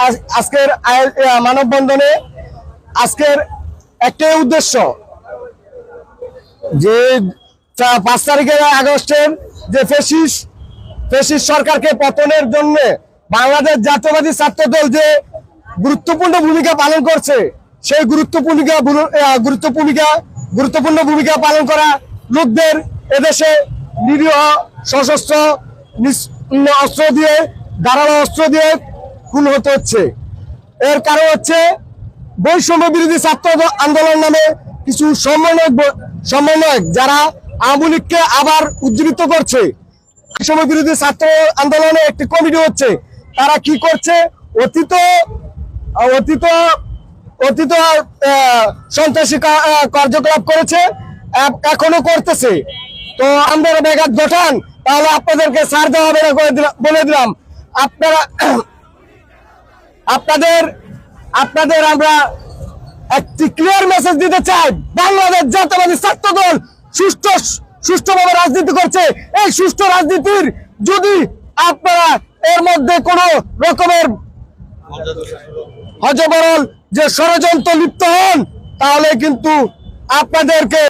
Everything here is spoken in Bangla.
আজকের মানববন্ধনে আজকের একটাই উদ্দেশ্য যে 5 তারিখের আগস্টের যে ফ্যাসিস্ট সরকারকে পতনের জন্য বাংলাদেশ জাতীয়বাদী ছাত্রদল যে গুরুত্বপূর্ণ ভূমিকা পালন করছে, সেই গুরুত্বপূর্ণ ভূমিকা পালন করা লোকদের এদেশে নিরীহ সশস্ত্র অস্ত্র দিয়ে ধারালো অস্ত্র দিয়ে খুন হতে হচ্ছে। এর কারণ হচ্ছে বৈষম্য বিরোধী ছাত্র আন্দোলন নামে কিছু সমন্বয়ক যারা আওয়ামী লীগকে আবার উজ্জীবিত করছে। বৈষম্য বিরোধী ছাত্র আন্দোলনে একটি কমিটি হচ্ছে, তারা কি করছে, অতীত সন্ত্রাসী কার্যকলাপ করেছে, এখনো করতেছে। তো আমরা ব্যাঘাত ঘটান, তাহলে আপনাদেরকে ছাড় দেওয়া হবে না বলে দিলাম। আপনাদের আমরা একটি ক্লিয়ার মেসেজ দিতে চাই, বাংলাদেশ জাতীয়বাদী ছাত্রদল সুষ্ঠুভাবে রাজনীতি করছে। এই সুষ্ঠু রাজনীতির যদি আপনারা এর মধ্যে কোনো রকমের হযবরল যে ষড়যন্ত্র লিপ্ত হন, তাহলে কিন্তু আপনাদেরকে